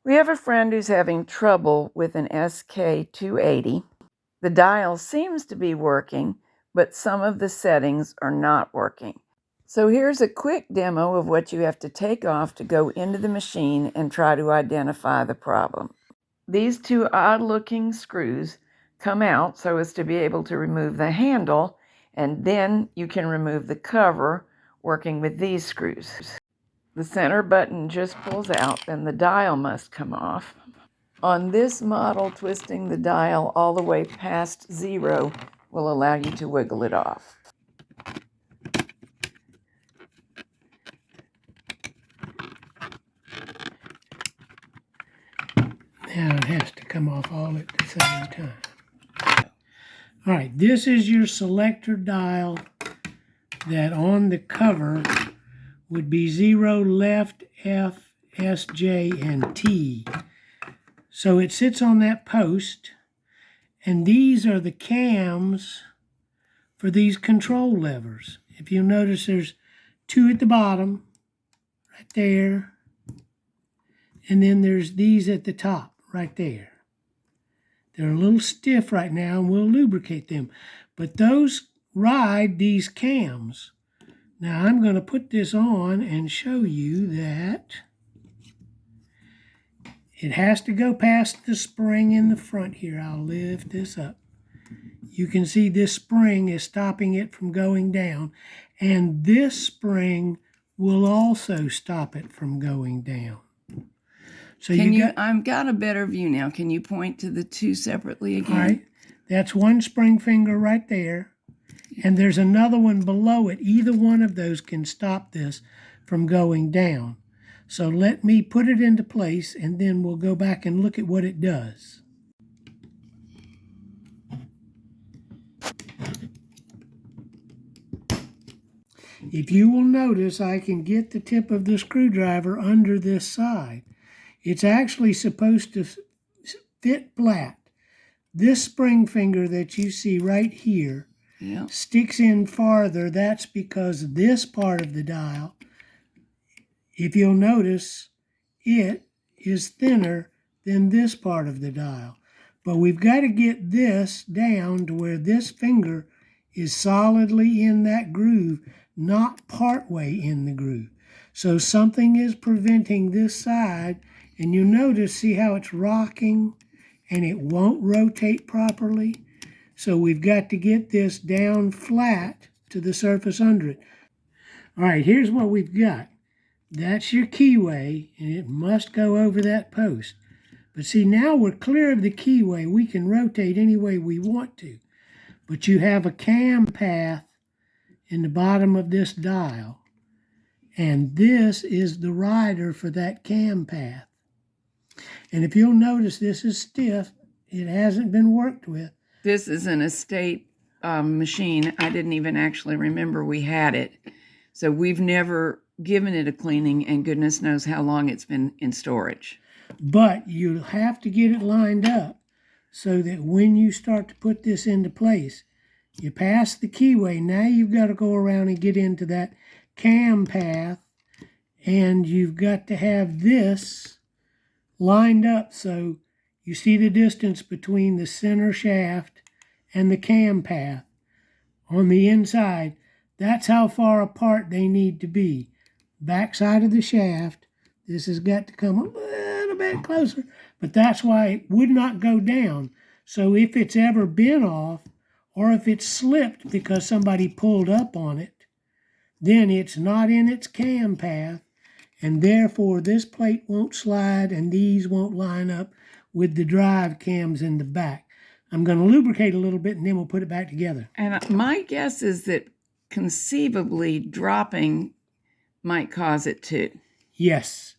We have a friend who's having trouble with an SK280. The dial seems to be working, but some of the settings are not working. So here's a quick demo of what you have to take off to go into the machine and try to identify the problem. These two odd-looking screws come out so as to be able to remove the handle, and then you can remove the cover working with these screws. The center button just pulls out, then the dial must come off. On this model, twisting the dial all the way past 0 will allow you to wiggle it off. Now it has to come off all at the same time. All right, this is your selector dial that on the cover would be 0, left, F, S, J, and T. So it sits on that post, and these are the cams for these control levers. If you notice, there's 2 at the bottom, right there, and then there's these at the top, right there. They're a little stiff right now, and we'll lubricate them. But those ride these cams. Now I'm going to put this on and show you that it has to go past the spring in the front here. I'll lift this up. You can see this spring is stopping it from going down, and this spring will also stop it from going down. So I've got a better view now. Can you point to the two separately again? All right. That's one spring finger right there. And there's another one below it. Either one of those can stop this from going down. So let me put it into place, and then we'll go back and look at what it does. If you will notice, I can get the tip of the screwdriver under this side. It's actually supposed to fit flat. This spring finger that you see right here sticks in farther. That's because this part of the dial, if you'll notice, it is thinner than this part of the dial. But we've got to get this down to where this finger is solidly in that groove, not partway in the groove. So something is preventing this side, and you'll notice, see how it's rocking and it won't rotate properly? So we've got to get this down flat to the surface under it. All right, here's what we've got. That's your keyway, and it must go over that post. But see, now we're clear of the keyway. We can rotate any way we want to. But you have a cam path in the bottom of this dial, and this is the rider for that cam path. And if you'll notice, this is stiff. It hasn't been worked with. This is an estate machine. I didn't even actually remember we had it. So we've never given it a cleaning, and goodness knows how long it's been in storage. But you'll have to get it lined up so that when you start to put this into place, you pass the keyway. Now you've got to go around and get into that cam path, and you've got to have this lined up so you see the distance between the center shaft and the cam path on the inside. That's how far apart they need to be. Back side of the shaft, this has got to come a little bit closer, but that's why it would not go down. So if it's ever been off, or if it's slipped because somebody pulled up on it, then it's not in its cam path, and therefore this plate won't slide and these won't line up with the drive cams in the back. I'm going to lubricate a little bit, and then we'll put it back together. And my guess is that conceivably dropping might cause it too. Yes.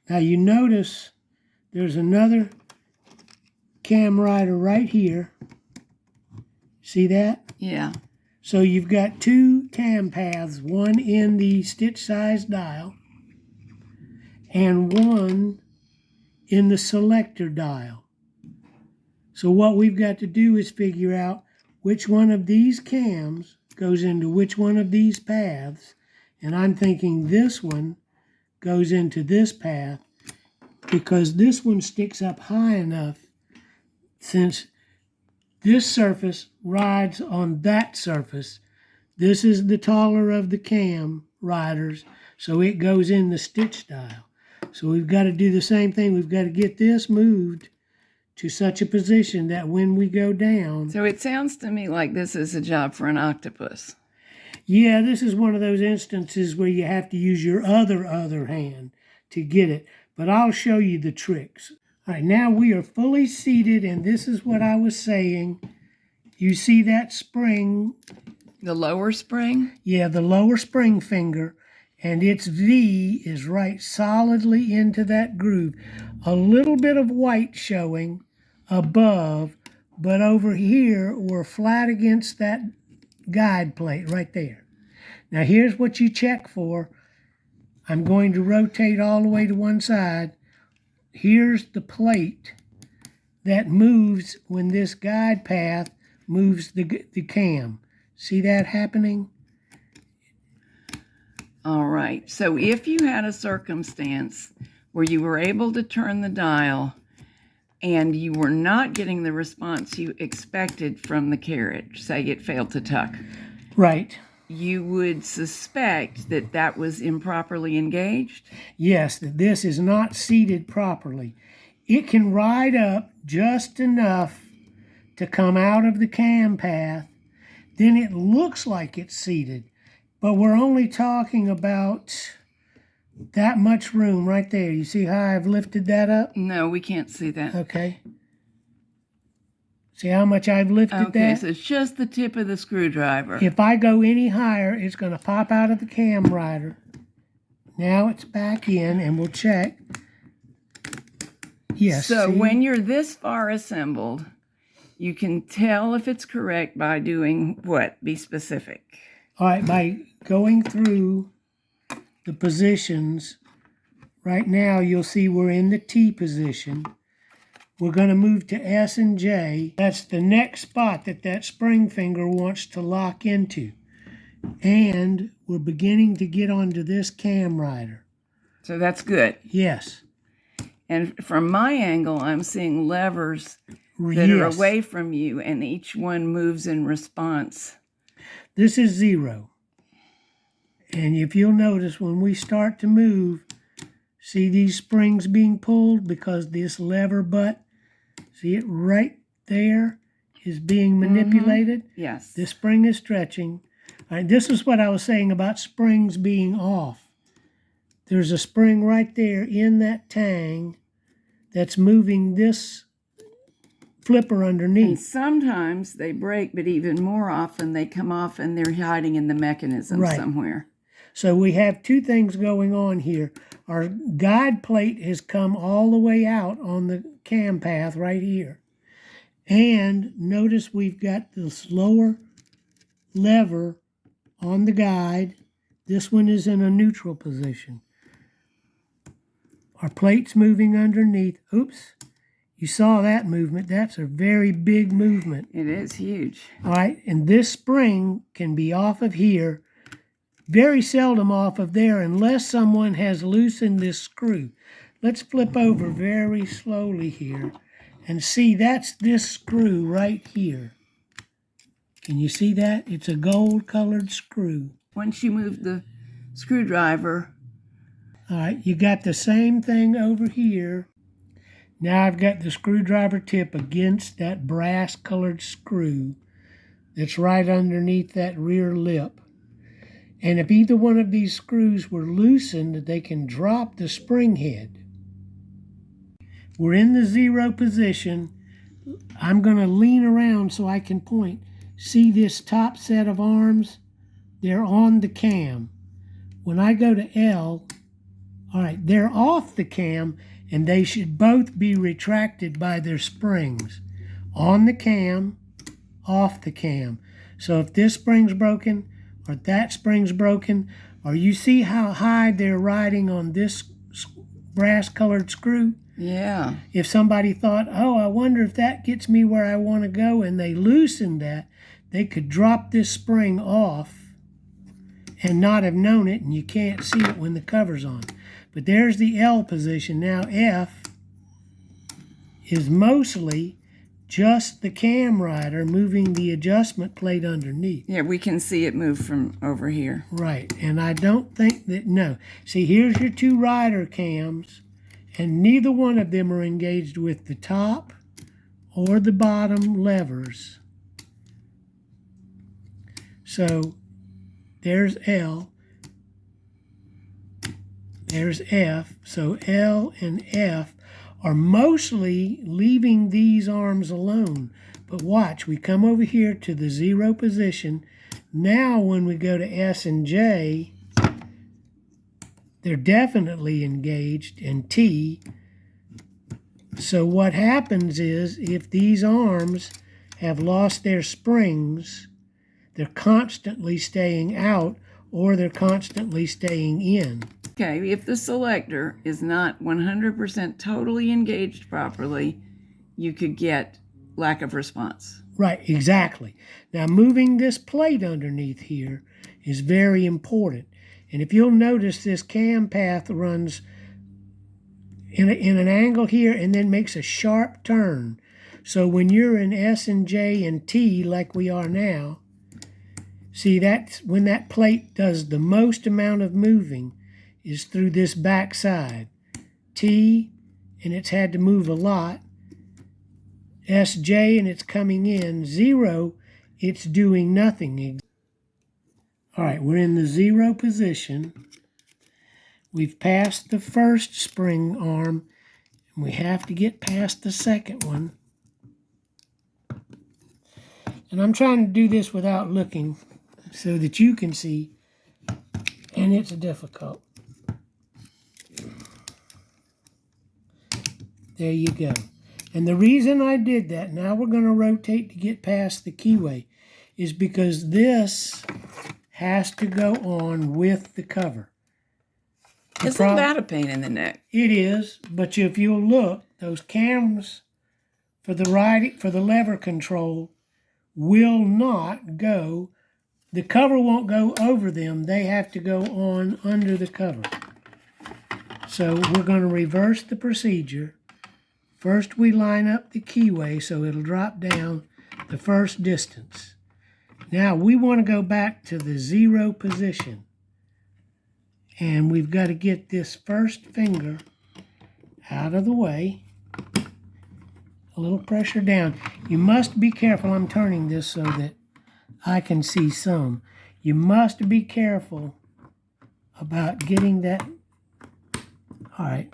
Now you notice there's another cam rider right here. See that? Yeah. So you've got 2 cam paths, one in the stitch size dial and one in the selector dial. So what we've got to do is figure out which one of these cams goes into which one of these paths, and I'm thinking this one goes into this path, because this one sticks up high enough, since this surface rides on that surface. This is the taller of the cam riders, so it goes in the stitch dial. So we've got to do the same thing. We've got to get this moved to such a position that when we go down... So it sounds to me like this is a job for an octopus. Yeah, this is one of those instances where you have to use your other hand to get it. But I'll show you the tricks. All right, now we are fully seated, and this is what I was saying. You see that spring? The lower spring? Yeah, the lower spring finger, and its V is right solidly into that groove. A little bit of white showing above, but over here we're flat against that guide plate right there. Now here's what you check for. I'm going to rotate all the way to one side. Here's the plate that moves when this guide path moves the cam. See that happening? All right. So if you had a circumstance where you were able to turn the dial and you were not getting the response you expected from the carriage, say it failed to tuck. Right. You would suspect that that was improperly engaged? Yes, that this is not seated properly. It can ride up just enough to come out of the cam path. Then it looks like it's seated, but we're only talking about that much room right there. You see how I've lifted that up? No, we can't see that. Okay. See how much I've lifted that? Okay, so it's just the tip of the screwdriver. If I go any higher, it's going to pop out of the cam rider. Now it's back in, and we'll check. Yes. So see? when you're this far assembled, you can tell if it's correct by doing what? Be specific. All right, by going through the positions, right now you'll see we're in the T position. We're going to move to S and J. That's the next spot that spring finger wants to lock into. And we're beginning to get onto this cam rider. So that's good. Yes. And from my angle, I'm seeing levers that are away from you, and each one moves in response. This is 0. And if you'll notice, when we start to move, see these springs being pulled because this lever butt, see it right there, is being manipulated? Yes. The spring is stretching. All right, this is what I was saying about springs being off. There's a spring right there in that tang that's moving this flipper underneath. And sometimes they break, but even more often they come off and they're hiding in the mechanism somewhere. So we have two things going on here. Our guide plate has come all the way out on the cam path right here. And notice we've got this lower lever on the guide. This one is in a neutral position. Our plate's moving underneath. Oops. You saw that movement. That's a very big movement. It is huge. All right, and this spring can be off of here, very seldom off of there unless someone has loosened this screw. Let's flip over very slowly here and see that's this screw right here. Can you see that? It's a gold-colored screw. Once you move the screwdriver. All right, you got the same thing over here. Now I've got the screwdriver tip against that brass-colored screw that's right underneath that rear lip. And if either one of these screws were loosened, they can drop the spring head. We're in the 0 position. I'm going to lean around so I can point. See this top set of arms? They're on the cam. When I go to L, all right, they're off the cam, and they should both be retracted by their springs. On the cam, off the cam. So if this spring's broken, or that spring's broken, or you see how high they're riding on this brass-colored screw? Yeah. If somebody thought, oh, I wonder if that gets me where I want to go, and they loosened that, they could drop this spring off and not have known it, and you can't see it when the cover's on. But there's the L position. Now F is mostly just the cam rider moving the adjustment plate underneath. Yeah, we can see it move from over here. Right, and I don't think that, no. See, here's your two rider cams, and neither one of them are engaged with the top or the bottom levers. So there's L, there's F. So L and F are mostly leaving these arms alone. But watch, we come over here to the 0 position. Now when we go to S and J, they're definitely engaged, and T. So what happens is, if these arms have lost their springs, they're constantly staying out or they're constantly staying in. Okay, if the selector is not 100% totally engaged properly, you could get lack of response. Right, exactly. Now moving this plate underneath here is very important. And if you'll notice, this cam path runs in an angle here and then makes a sharp turn. So when you're in S and J and T like we are now, see, that's when that plate does the most amount of moving is through this back side. T, and it's had to move a lot. SJ, and it's coming in. 0, it's doing nothing. All right, we're in the 0 position. We've passed the first spring arm, and we have to get past the second one. And I'm trying to do this without looking so that you can see, and it's difficult. There you go. And the reason I did that, now we're going to rotate to get past the keyway, is because this has to go on with the cover. Isn't that a pain in the neck? It is, but if you'll look, those cams for the lever control will not go, the cover won't go over them. They have to go on under the cover. So we're going to reverse the procedure. First, we line up the keyway so it'll drop down the first distance. Now we want to go back to the 0 position. And we've got to get this first finger out of the way. A little pressure down. You must be careful. I'm turning this so that I can see some. You must be careful about getting that. All right,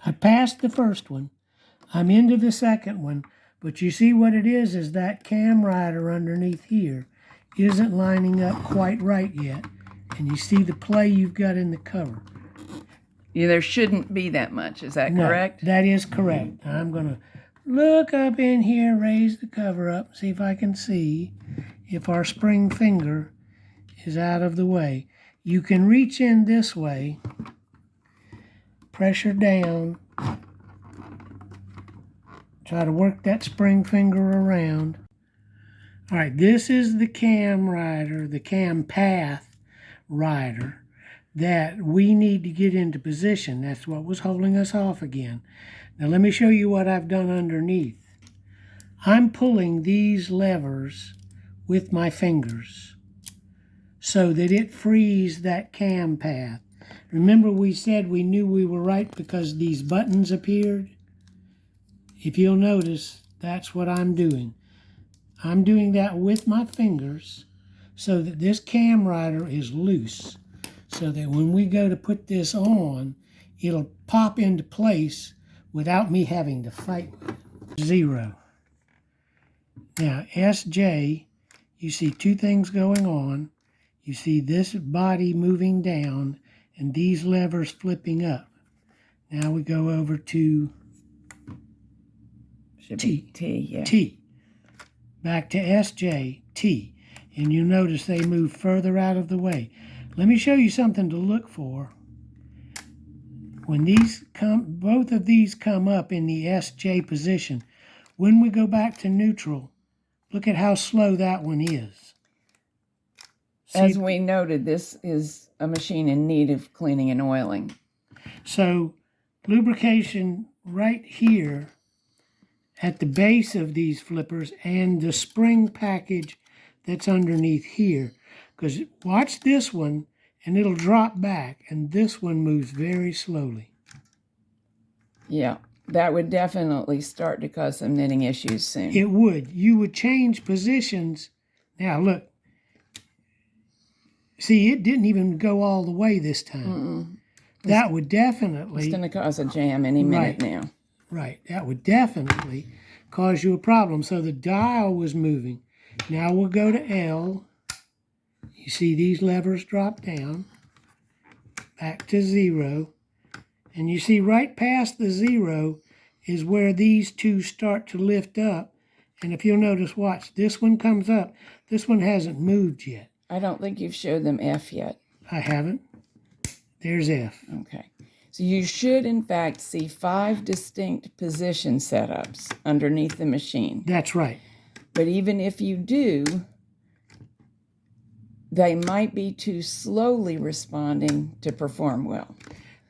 I passed the first one. I'm into the second one, but you see what it is that cam rider underneath here isn't lining up quite right yet. And you see the play you've got in the cover. Yeah, there shouldn't be that much. Is that correct? That is correct. I'm going to look up in here, raise the cover up, see if I can see if our spring finger is out of the way. You can reach in this way, pressure down, try to work that spring finger around. All right, this is the cam rider, the cam path rider that we need to get into position. That's what was holding us off again. Now let me show you what I've done underneath. I'm pulling these levers with my fingers so that it frees that cam path. Remember we said we knew we were right because these buttons appeared? If you'll notice, that's what I'm doing. I'm doing that with my fingers so that this cam rider is loose, so that when we go to put this on, it'll pop into place without me having to fight with it. 0. Now, SJ, you see two things going on. You see this body moving down and these levers flipping up. Now we go over to T. Yeah. T. Back to SJ, T. And you notice they move further out of the way. Let me show you something to look for. When these both of these come up in the SJ position, when we go back to neutral, look at how slow that one is. See, as we noted, this is a machine in need of cleaning and oiling. So lubrication right here at the base of these flippers and the spring package that's underneath here. Because watch this one and it'll drop back, and this one moves very slowly. Yeah, that would definitely start to cause some knitting issues soon. It would. You would change positions. Now look. See, it didn't even go all the way this time. That would definitely... It's going to cause a jam any minute now. Right. That would definitely cause you a problem. So the dial was moving. Now we'll go to L. You see these levers drop down. Back to 0. And you see right past the 0 is where these two start to lift up. And if you'll notice, watch, this one comes up. This one hasn't moved yet. I don't think you've showed them F yet. I haven't. There's F. Okay. So you should, in fact, see 5 distinct position setups underneath the machine. That's right. But even if you do, they might be too slowly responding to perform well.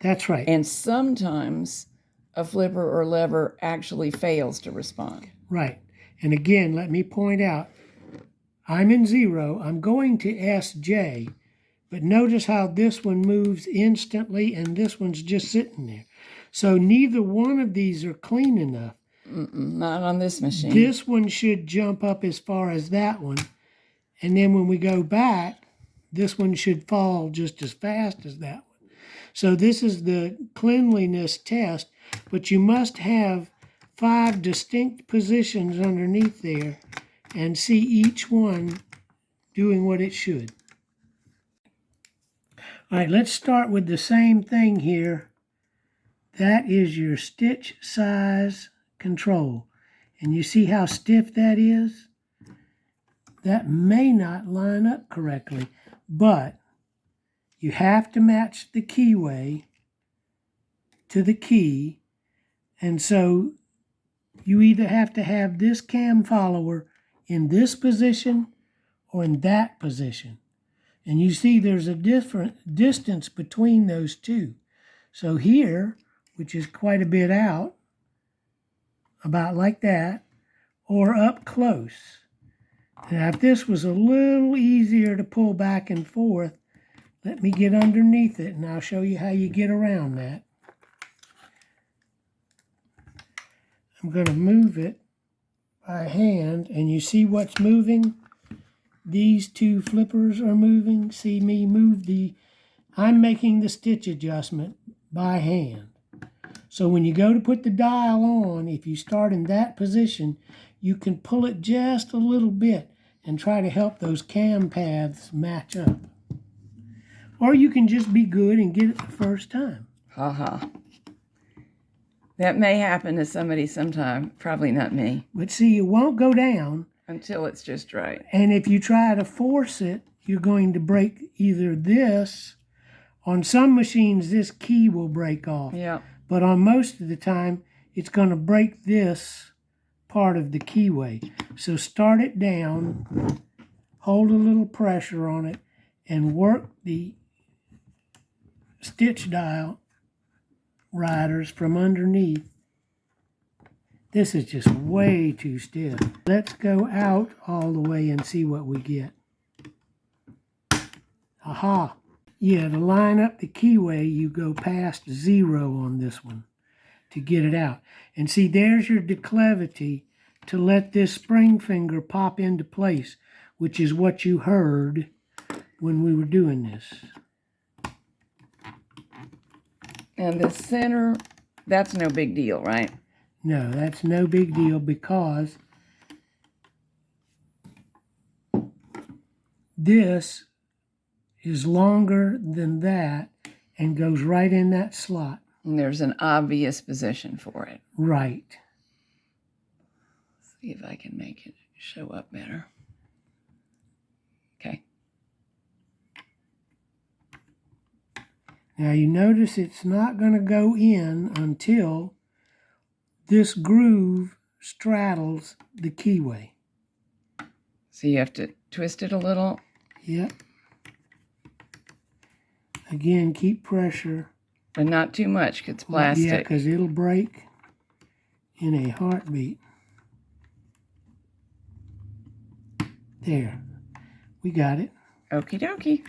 That's right. And sometimes a flipper or lever actually fails to respond. Right. And again, let me point out, I'm in 0. I'm going to SJ, but notice how this one moves instantly and this one's just sitting there. So neither one of these are clean enough. Not on this machine. This one should jump up as far as that one. And then when we go back, this one should fall just as fast as that one. So this is the cleanliness test, but you must have 5 distinct positions underneath there and see each one doing what it should. All right, let's start with the same thing here. That is your stitch size control. And you see how stiff that is? That may not line up correctly, but you have to match the keyway to the key. And so you either have to have this cam follower in this position or in that position. And you see there's a different distance between those two. So here, which is quite a bit out, about like that, or up close. Now if this was a little easier to pull back and forth, let me get underneath it and I'll show you how you get around that. I'm going to move it by hand, and you see what's moving? These two flippers are moving. See me move I'm making the stitch adjustment by hand. So when you go to put the dial on, if you start in that position, you can pull it just a little bit and try to help those cam paths match up. Or you can just be good and get it the first time. That may happen to somebody sometime, probably not me. But see, it won't go down until it's just right. And if you try to force it, you're going to break either this. On some machines, this key will break off. Yeah. But on most of the time, it's going to break this part of the keyway. So start it down, hold a little pressure on it, and work the stitch dial riders from underneath. This is just way too stiff. Let's go out all the way and see what we get. Aha! Yeah, to line up the keyway, you go past 0 on this one to get it out. And see, there's your declivity to let this spring finger pop into place, which is what you heard when we were doing this. And the center, that's no big deal, right? No, that's no big deal because this is longer than that and goes right in that slot. And there's an obvious position for it. Right. See if I can make it show up better. Okay. Now you notice it's not going to go in until this groove straddles the keyway. So you have to twist it a little. Yep. Again, keep pressure. But not too much, 'cause it's Well, yeah, plastic. because it'll break in a heartbeat. There. We got it. Okie dokie.